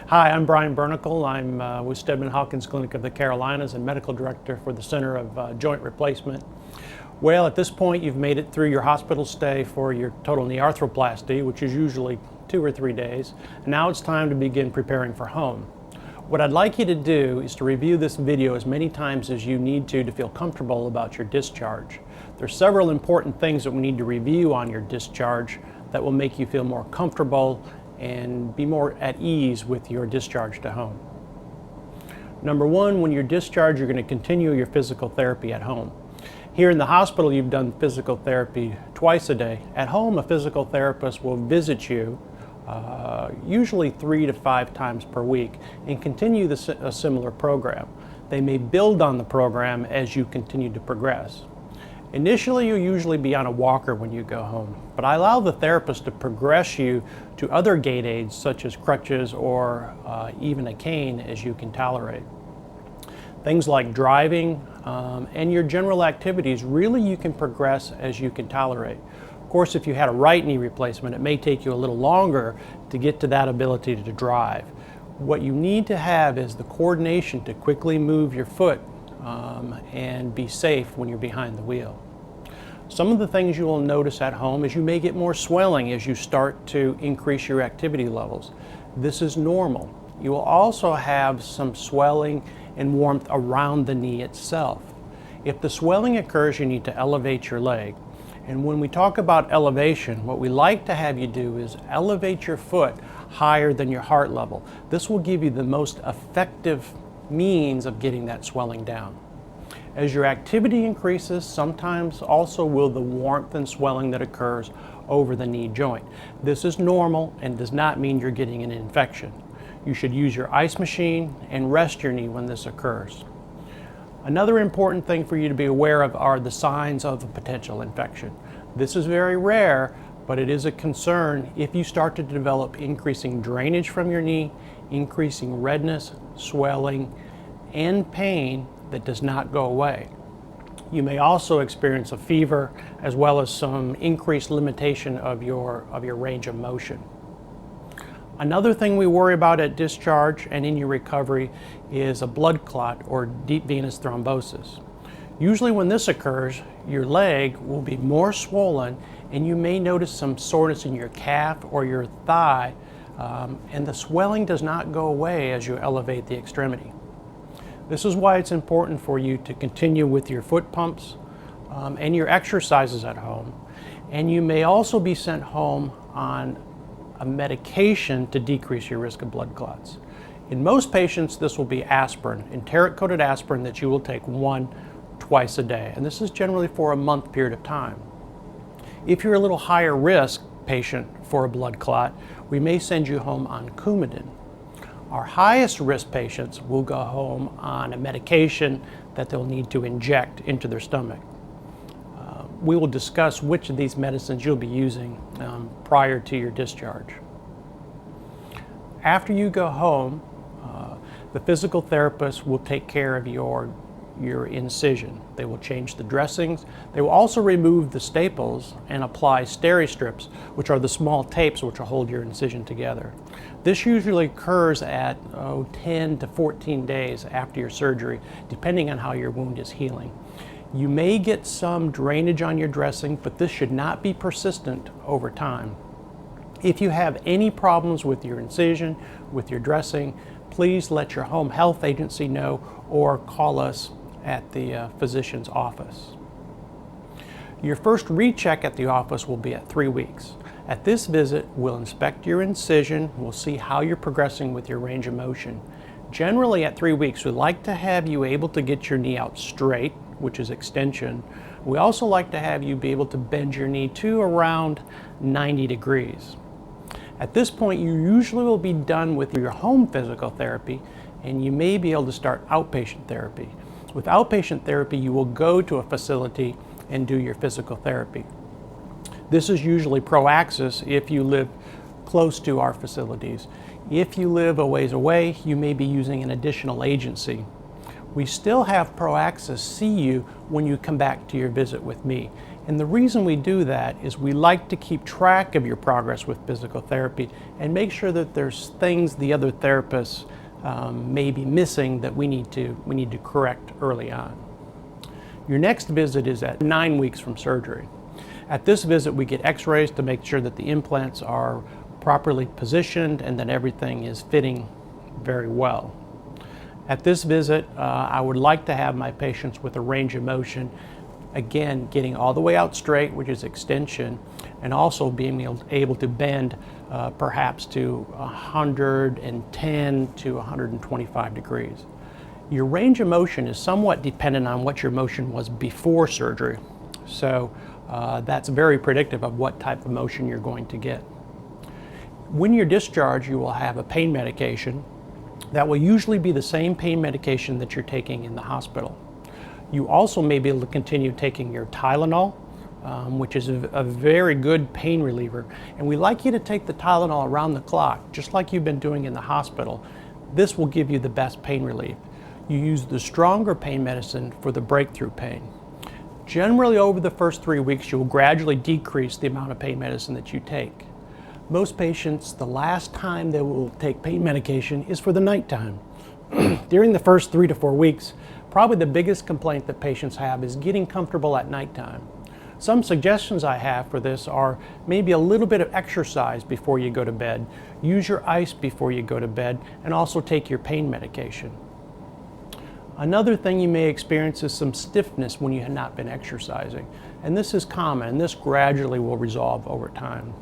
Hi, I'm Brian Burnikel. I'm with Steadman Hawkins Clinic of the Carolinas and Medical Director for the Center of Joint Replacement. Well, at this point you've made it through your hospital stay for your total knee arthroplasty, which is usually 2 or 3 days. And now it's time to begin preparing for home. What I'd like you to do is to review this video as many times as you need to feel comfortable about your discharge. There's several important things that we need to review on your discharge that will make you feel more comfortable and be more at ease with your discharge to home. Number one, when you're discharged, you're going to continue your physical therapy at home. Here in the hospital, you've done physical therapy twice a day. At home, a physical therapist will visit you usually 3 to 5 times per week and continue a similar program. They may build on the program as you continue to progress. Initially, you'll usually be on a walker when you go home, but I allow the therapist to progress you to other gait aids such as crutches or even a cane as you can tolerate. Things like driving and your general activities, really you can progress as you can tolerate. Of course, if you had a right knee replacement, it may take you a little longer to get to that ability to drive. What you need to have is the coordination to quickly move your foot and be safe when you're behind the wheel. Some of the things you will notice at home is you may get more swelling as you start to increase your activity levels. This is normal. You will also have some swelling and warmth around the knee itself. If the swelling occurs, you need to elevate your leg. And when we talk about elevation, what we like to have you do is elevate your foot higher than your heart level. This will give you the most effective means of getting that swelling down. As your activity increases, sometimes also will the warmth and swelling that occurs over the knee joint. This is normal and does not mean you're getting an infection. You should use your ice machine and rest your knee when this occurs. Another important thing for you to be aware of are the signs of a potential infection. This is very rare, but it is a concern if you start to develop increasing drainage from your knee, increasing redness, swelling, and pain that does not go away. You may also experience a fever as well as some increased limitation of your range of motion. Another thing we worry about at discharge and in your recovery is a blood clot or deep venous thrombosis. Usually when this occurs, your leg will be more swollen and you may notice some soreness in your calf or your thigh, and the swelling does not go away as you elevate the extremity. This is why it's important for you to continue with your foot pumps and your exercises at home. And you may also be sent home on a medication to decrease your risk of blood clots. In most patients, this will be aspirin, enteric-coated aspirin that you will take twice a day. And this is generally for a month period of time. If you're a little higher risk patient for a blood clot, we may send you home on Coumadin. Our highest risk patients will go home on a medication that they'll need to inject into their stomach. We will discuss which of these medicines you'll be using prior to your discharge. After you go home, the physical therapist will take care of your incision. They will change the dressings. They will also remove the staples and apply steri-strips, which are the small tapes which will hold your incision together. This usually occurs at 10 to 14 days after your surgery, depending on how your wound is healing. You may get some drainage on your dressing, but this should not be persistent over time. If you have any problems with your incision, with your dressing, please let your home health agency know or call us at the physician's office. Your first recheck at the office will be at 3 weeks. At this visit, we'll inspect your incision, we'll see how you're progressing with your range of motion. Generally at 3 weeks, we like to have you able to get your knee out straight, which is extension. We also like to have you be able to bend your knee to around 90 degrees. At this point, you usually will be done with your home physical therapy and you may be able to start outpatient therapy. With outpatient therapy, you will go to a facility and do your physical therapy. This is usually pro-axis if you live close to our facilities. If you live a ways away, you may be using an additional agency. We still have pro-axis see you when you come back to your visit with me. And the reason we do that is we like to keep track of your progress with physical therapy and make sure that there's things the other therapists may be missing that we need to correct early on. Your next visit is at 9 weeks from surgery. At this visit, we get x-rays to make sure that the implants are properly positioned and that everything is fitting very well. At this visit, I would like to have my patients with a range of motion, again, getting all the way out straight, which is extension, and also being able to bend perhaps to 110 to 125 degrees. Your range of motion is somewhat dependent on what your motion was before surgery. So that's very predictive of what type of motion you're going to get. When you're discharged, you will have a pain medication that will usually be the same pain medication that you're taking in the hospital. You also may be able to continue taking your Tylenol, which is a very good pain reliever. And we like you to take the Tylenol around the clock, just like you've been doing in the hospital. This will give you the best pain relief. You use the stronger pain medicine for the breakthrough pain. Generally, over the first 3 weeks, you will gradually decrease the amount of pain medicine that you take. Most patients, the last time they will take pain medication is for the nighttime. During the first 3 to 4 weeks, probably the biggest complaint that patients have is getting comfortable at nighttime. Some suggestions I have for this are maybe a little bit of exercise before you go to bed, use your ice before you go to bed, and also take your pain medication. Another thing you may experience is some stiffness when you have not been exercising. And this is common, and this gradually will resolve over time.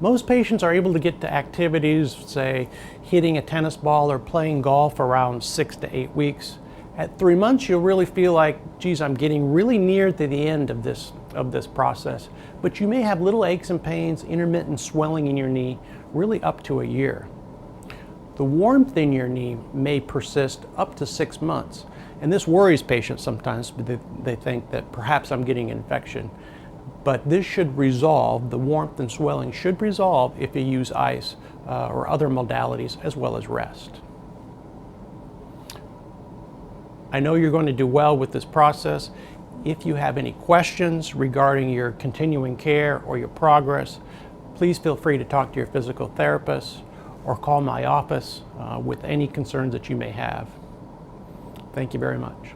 Most patients are able to get to activities, say hitting a tennis ball or playing golf, around 6 to 8 weeks. At 3 months, you'll really feel like, geez, I'm getting really near to the end of this process. But you may have little aches and pains, intermittent swelling in your knee, really up to a year. The warmth in your knee may persist up to 6 months. And this worries patients sometimes, but they think that perhaps I'm getting an infection. But this should resolve, the warmth and swelling should resolve if you use ice or other modalities as well as rest. I know you're going to do well with this process. If you have any questions regarding your continuing care or your progress, please feel free to talk to your physical therapist or call my office with any concerns that you may have. Thank you very much.